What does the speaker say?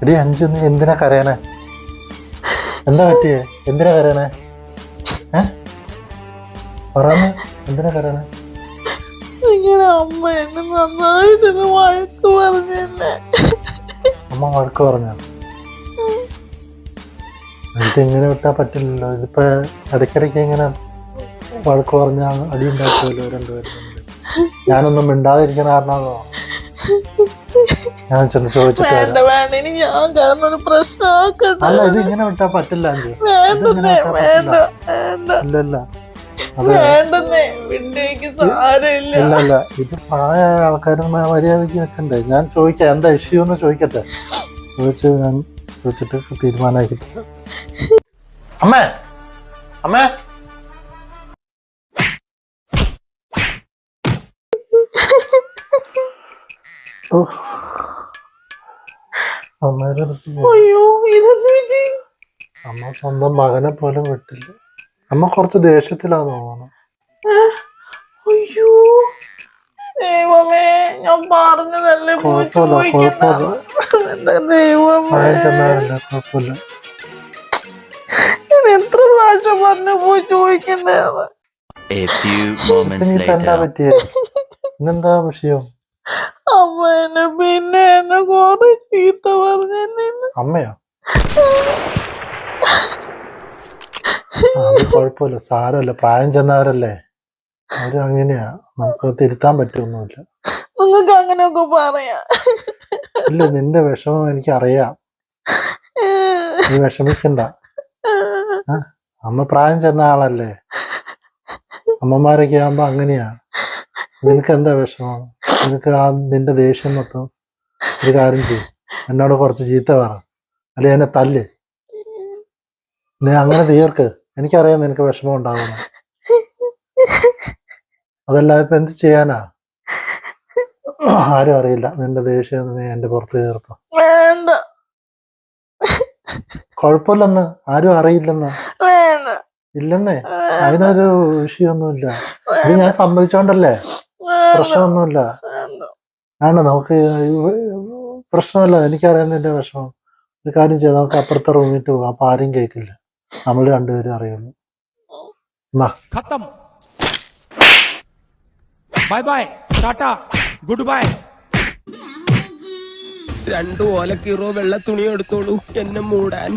എടി അഞ്ചു, നീ എന്തിനാ കരയണേ? എന്താ പറ്റിയേ? എന്തിനാ കരയണേ? പറയാ, എന്തിനാ കരയണേ? അമ്മ എന്നെ നന്നായിട്ട് വഴക്ക് പറഞ്ഞല്ലേ. അമ്മ വഴക്ക് പറഞ്ഞോ? ഇതിങ്ങനെ വിട്ടാ പറ്റില്ലല്ലോ. ഇതിപ്പോ ഇടയ്ക്കിടയ്ക്ക് ഇങ്ങനെ വഴക്ക് പറഞ്ഞാ അടി ഉണ്ടാക്കുമല്ലോ രണ്ടുപേരും. ഞാനൊന്നും മിണ്ടാതിരിക്കണ കാരണമാണോ? ഞാൻ ചെന്ന് ചോദിച്ചിട്ട് അല്ല, ഇത് ഇങ്ങനെ വിട്ടാ പറ്റില്ല അഞ്ചു. ഇല്ലല്ല, ഇല്ലല്ല, ഇത് പ്രായമായ ആൾക്കാർ മര്യാദയ്ക്ക് വെക്കണ്ടേ? ഞാൻ ചോദിക്കാം, എന്താ ഇഷ്യൂ എന്ന് ചോദിക്കട്ടെ. ഞാൻ ചോദിച്ചിട്ട് തീരുമാനമാക്കിട്ട്. അമ്മേ, അമ്മേ, അമ്മ സ്വന്തം മകനെ പോലും വിട്ടില്ല. അമ്മ കുറച്ച് ദേഷ്യത്തിലാന്ന് തോന്നുന്നു. അയ്യോ ദൈവമേ, ഞാൻ പറഞ്ഞതല്ലേ. കുഴപ്പമില്ല, കുഴപ്പമില്ല. എത്ര പ്രാവശ്യം പറഞ്ഞു പോയി ചോദിക്കണ്ടേന്ന്. എന്താ പറ്റിയ? ഇന്നെന്താ വിഷയം? അമ്മ എന്നെ പിന്നെ എന്നെ കുറെ ചീത്ത പറഞ്ഞെന്നെ. അമ്മയോ? അത് കുഴപ്പമില്ല, സാരമല്ല. പ്രായം ചെന്നവരല്ലേ, അവര് അങ്ങനെയാ. നമുക്ക് തിരുത്താൻ പറ്റൊന്നുമില്ല. നിങ്ങൾക്ക് അങ്ങനെയൊക്കെ പറയാ? ഇല്ല, നിന്റെ വിഷമം എനിക്കറിയാം. നീ വിഷമിക്കണ്ട. അമ്മ പ്രായം ചെന്ന ആളല്ലേ. അമ്മമാരൊക്കെ ആകുമ്പോ അങ്ങനെയാ. നിനക്ക് എന്താ വിഷമം? നിനക്ക് നിന്റെ ദേഷ്യം മൊത്തം ഒരു കാര്യം ചെയ്യും, എന്നോട് കുറച്ച് ചീത്ത പറ, അല്ലെ എന്നെ തല്ല്. നീ അങ്ങനെ തീർക്ക്. എനിക്കറിയാം നിനക്ക് വിഷമം ഉണ്ടാകുന്നു. അതല്ല ഇപ്പൊ എന്ത് ചെയ്യാനാ? ആരും അറിയില്ല നിന്റെ ദേഷ്യം നീ എന്റെ പുറത്ത് തീർത്തോ. വേണ്ട, കുഴപ്പമില്ലെന്ന്, ആരും അറിയില്ലെന്ന്. ഇല്ലെന്നേ, അതിനൊരു വിഷയമൊന്നുമില്ല. ഇത് ഞാൻ സമ്മതിച്ചോണ്ടല്ലേ, പ്രശ്നമൊന്നുമില്ല. വേണ്ട, നമുക്ക് പ്രശ്നമല്ല. എനിക്കറിയാം നിന്റെ വിഷമം. ഒരു കാര്യം ചെയ്യാം, നമുക്ക് അപ്പുറത്തെ റൂമിട്ട് പോകാം. അപ്പൊ ആരും കേൾക്കില്ല, നമ്മൾ രണ്ടുപേരും അറിയുള്ളൂ. Bye bye, Tata, good bye. 2 ഓലക്കീറോ വെള്ള തുണി എടുത്തോളൂ എന്നെ മൂടാൻ.